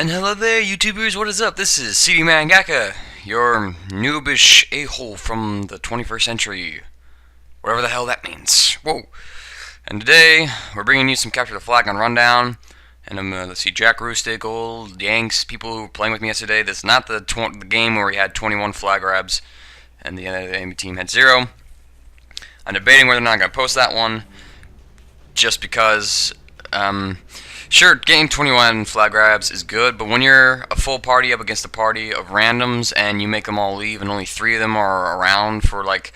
And hello there, YouTubers, what is up? This is CD Mangaka, your noobish a-hole from the 21st century. Whatever the hell that means. Whoa. And today, we're bringing you some Capture the Flag on Rundown. And let's see, Jack Roostic, old Yanks, people who were playing with me yesterday. This is not the game where we had 21 flag grabs and the enemy team had 0. I'm debating whether or not I'm going to post that one, just because, sure, getting 21 flag grabs is good, but when you're a full party up against a party of randoms and you make them all leave and only 3 of them are around for like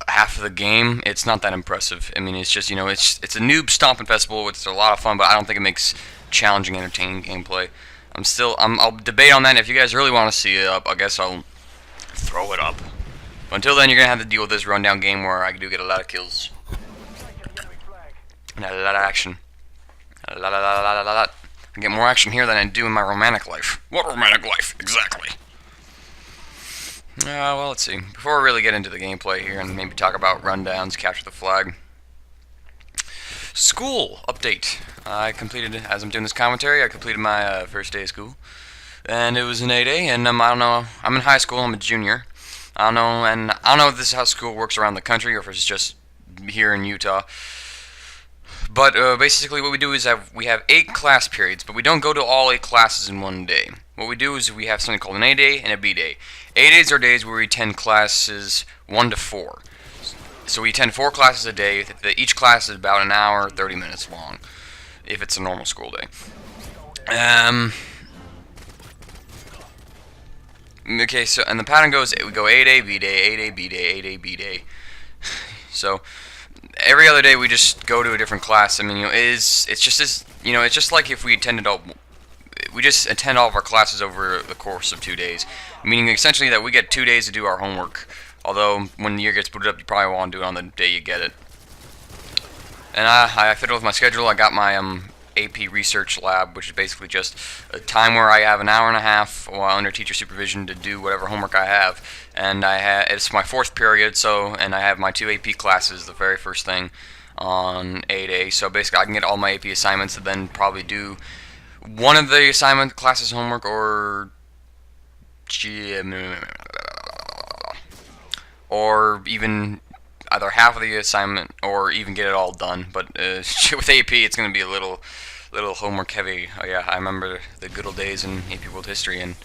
half of the game, it's not that impressive. I mean, it's just, you know, it's a noob stomping festival. It's a lot of fun, but I don't think it makes challenging, entertaining gameplay. I'll debate on that, and if you guys really want to see it up, I guess I'll throw it up. But until then, you're going to have to deal with this rundown game where I do get a lot of kills. And a lot of action. A lot. I get more action here than I do in my romantic life. What romantic life? Exactly. Well, let's see. Before we really get into the gameplay here and maybe talk about rundowns, capture the flag. School update. I completed, as I'm doing this commentary, I completed my first day of school. And it was an 8A, and I don't know, I'm in high school, I'm a junior. I don't know if this is how school works around the country or if it's just here in Utah. But basically what we do is we have 8 class periods, but we don't go to all 8 classes in one day. What we do is we have something called an A day and a B day. A days are days where we attend classes 1 to 4. So we attend 4 classes a day. Each class is about an hour, 30 minutes long, if it's a normal school day. Okay, so, and the pattern goes, we go A day, B day, A day, B day, A day, B day. So every other day we just go to a different class. I mean, you know, it's just this, you know, it's just like if we attended we just attend all of our classes over the course of 2 days, meaning essentially that we get 2 days to do our homework. Although when the year gets booted up, you probably want to do it on the day you get it. And I fiddled with my schedule. I got my AP research lab, which is basically just a time where I have an hour and a half while under teacher supervision to do whatever homework I have. And it's my 4th period, and I have my 2 AP classes, the very first thing on 8A. So basically I can get all my AP assignments and then probably do one of the assignment classes homework or even either half of the assignment or even get it all done. But with AP it's going to be a little homework heavy. Oh yeah, I remember the good old days in AP World History, and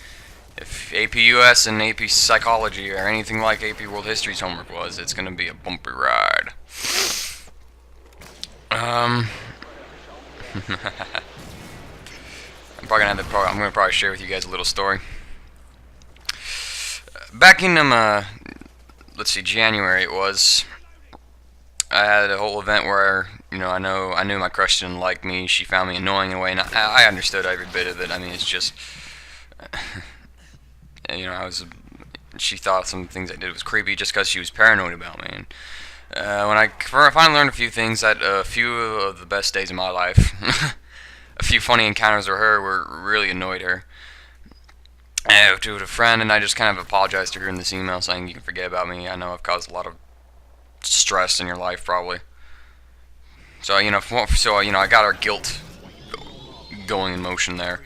if AP US and AP Psychology or anything like AP World History's homework was, it's going to be a bumpy ride. I'm gonna probably share with you guys a little story. Back in let's see, January it was. I had a whole event where, you know, I knew my crush didn't like me. She found me annoying in a way, and I understood every bit of it. I mean, it's just, you know, she thought some things I did was creepy just because she was paranoid about me. And when I finally learned a few things, that a few of the best days of my life, a few funny encounters with her really annoyed her. I to a friend, and I just kind of apologized to her in this email saying, you can forget about me. I know I've caused a lot of stress in your life, probably. So, you know, I got our guilt going in motion there,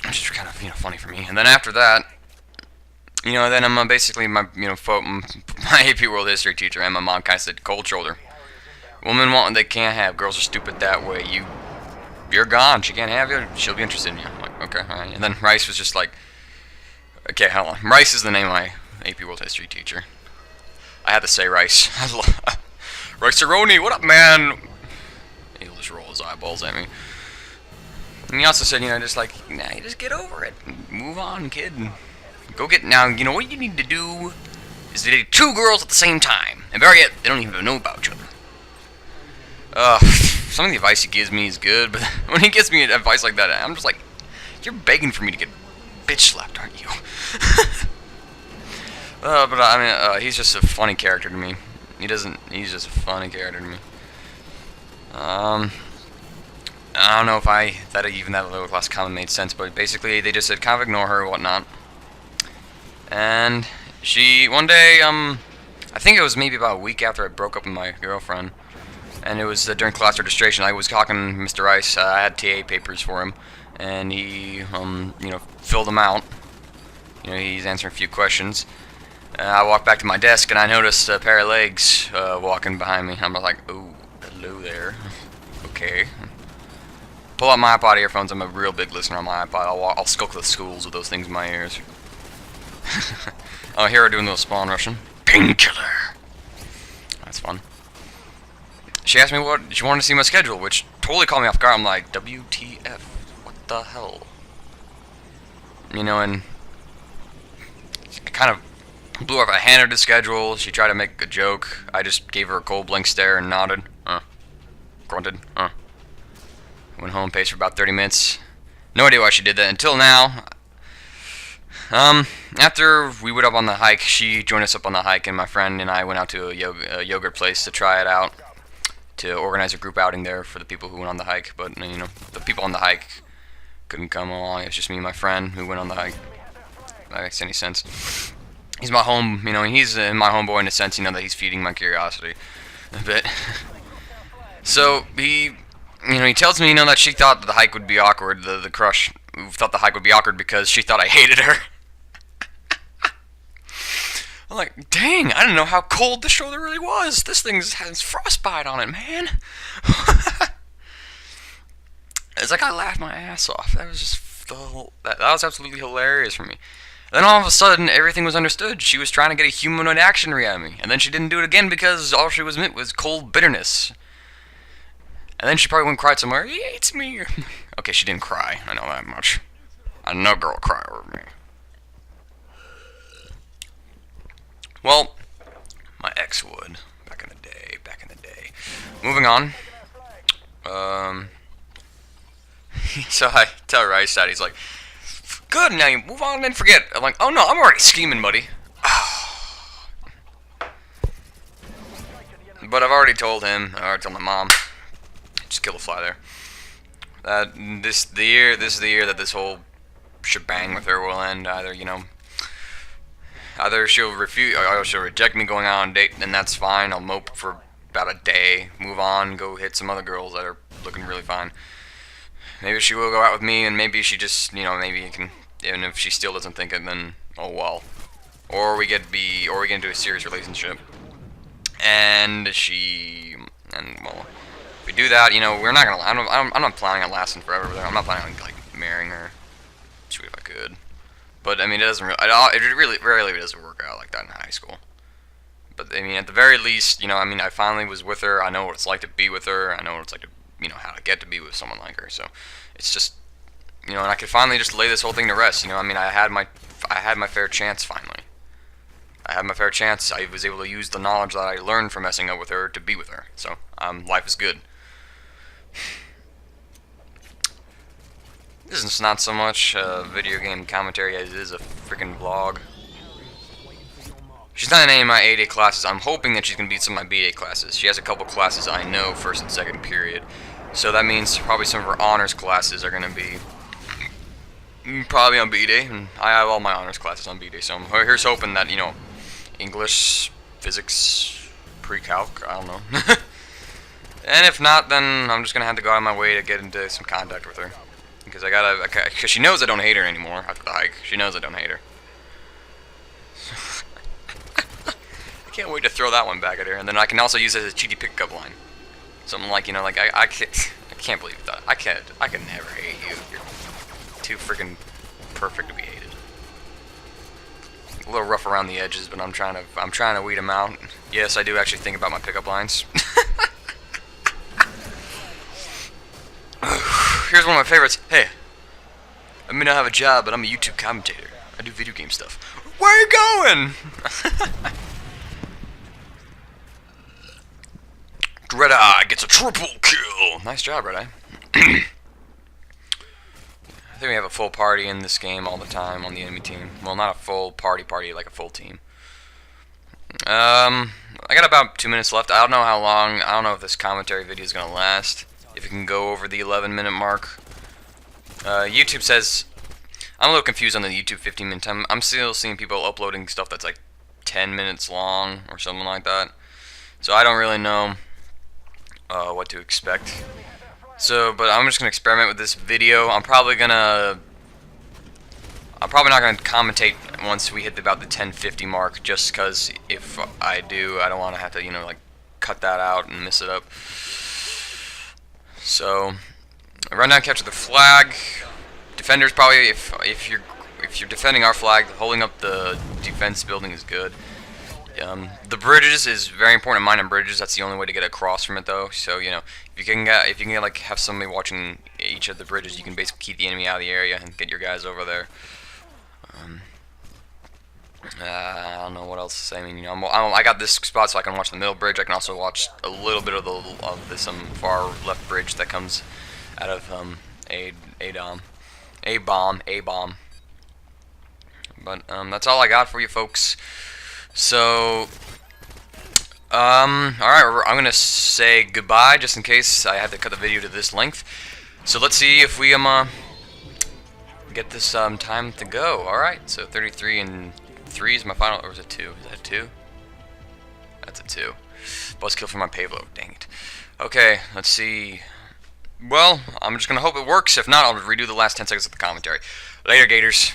which is kind of, you know, funny for me. And then after that, you know, then I'm basically my AP World History teacher and my mom kind of said, cold shoulder. Women want what they can't have. Girls are stupid that way. You're gone. She can't have you. She'll be interested in you. I'm like, okay, all right. And then Rice was just like, okay, hold on. Rice is the name of my AP World History teacher. I had to say Rice. Rice-a-roni, what up, man? He'll just roll his eyeballs at me. And he also said, you know, just like, nah, you just get over it. Move on, kid. Go get, now, you know, what you need to do is to date 2 girls at the same time. And better yet, they don't even know about each other. Some of the advice he gives me is good, but when he gives me advice like that, I'm just like, you're begging for me to get bitch slapped, aren't you? But I mean, he's just a funny character to me. He's just a funny character to me. I don't know if that little class comment made sense, but basically they just said kind of ignore her or whatnot. And one day, I think it was maybe about a week after I broke up with my girlfriend, and it was during class registration. I was talking to Mr. Rice. I had TA papers for him, and he, filled them out. He's answering a few questions. I walked back to my desk and I noticed a pair of legs walking behind me. I'm like, ooh, hello there. Okay. Pull out my iPod earphones. I'm a real big listener on my iPod. I'll skulk the schools with those things in my ears. Oh, here we're doing a little spawn rushing. Painkiller. That's fun. She asked me what she wanted to see my schedule, which totally caught me off guard. I'm like, WTF? What the hell? And I kind of blew off. I handed her the schedule. She tried to make a joke. I just gave her a cold blank stare and nodded. Grunted. Went home, paced for about 30 minutes. No idea why she did that until now. After we went up on the hike, she joined us up on the hike, and my friend and I went out to a yogurt place to try it out, to organize a group outing there for the people who went on the hike. But the people on the hike couldn't come along. It was just me and my friend who went on the hike. If that makes any sense. He's my he's my homeboy in the sense, that he's feeding my curiosity a bit. So he tells me, that she thought that the hike would be awkward. The crush thought the hike would be awkward because she thought I hated her. I'm like, dang, I didn't know how cold the shoulder really was. This thing has frostbite on it, man. It's like I laughed my ass off. That was just that was absolutely hilarious for me. Then all of a sudden, everything was understood. She was trying to get a humanoid action out of me, and then she didn't do it again because all she was meant was cold bitterness. And then she probably went and cried somewhere. He hates me. Okay, she didn't cry. I know that much. I know girl cry over me. Well, my ex would. Back in the day. Moving on. So I tell Rice that he's like, good, now you move on and forget. I'm like, oh no, I'm already scheming, buddy. But I've already told him, I already told my mom, just kill a fly there, that this is the year that this whole shebang with her will end. Either she'll refuse, or she'll reject me going out on a date, and that's fine. I'll mope for about a day, move on, go hit some other girls that are looking really fine. Maybe she will go out with me, and maybe she just, maybe you can, even if she still doesn't think it, then oh well. Or we get into a serious relationship, and well, if we do that, we're not gonna. I'm not planning on lasting forever with her. I'm not planning on like marrying her. Sweet if I could. But it doesn't really. It really rarely doesn't work out like that in high school. But at the very least, I finally was with her. I know what it's like to be with her. I know what it's like to, how to get to be with someone like her. So it's just, and I could finally just lay this whole thing to rest. I had my fair chance finally. I had my fair chance. I was able to use the knowledge that I learned from messing up with her to be with her. So life is good. This is not so much video game commentary as it is a freaking vlog. She's not in any of my 8A classes. I'm hoping that she's going to beat some of my B8 classes. She has a couple classes I know, first and second period. So that means probably some of her honors classes are going to be probably on B-Day. And I have all my honors classes on B-Day. So here's hoping that, English, physics, pre-calc, I don't know. And if not, then I'm just going to have to go out of my way to get into some contact with her. Because because she knows I don't hate her anymore after the hike. She knows I don't hate her. I can't wait to throw that one back at her, and then I can also use it as a cheeky pickup line. Something like, I can't believe that. I can never hate you. You're too freaking perfect to be hated. A little rough around the edges, but I'm trying to weed them out. Yes, I do actually think about my pickup lines. Here's one of my favorites. Hey, I may not have a job, but I'm a YouTube commentator. I do video game stuff. Where are you going? Red Eye gets a triple kill. Nice job, Red Eye. I think we have a full party in this game all the time on the enemy team. Well, not a full party, like a full team. I got about 2 minutes left. I don't know how long. I don't know if this commentary video is going to last. If it can go over the 11-minute mark. YouTube says... I'm a little confused on the YouTube 15-minute time. I'm still seeing people uploading stuff that's like 10 minutes long or something like that. So I don't really know what to expect. So, but I'm just gonna experiment with this video. I'm probably not gonna commentate once we hit about the 1050 mark, just because if I do, I don't want to have to, like, cut that out and miss it up. So, run down, capture the flag. Defenders probably, if you're defending our flag, holding up the defense building is good. The bridges is very important. Mining bridges. That's the only way to get across from it, though. So if you can get like have somebody watching each of the bridges, you can basically keep the enemy out of the area and get your guys over there. I don't know what else to say. I mean, I got this spot so I can watch the middle bridge. I can also watch a little bit of this far left bridge that comes out of A bomb. But that's all I got for you folks. So alright, I'm gonna say goodbye just in case I had to cut the video to this length. So let's see if we get this time to go. Alright, so 33 and 3 is my final, or is it 2? Is that a 2? That's a 2. Buzzkill for my payload, dang it. Okay, let's see. Well, I'm just gonna hope it works. If not, I'll redo the last 10 seconds of the commentary. Later, Gators.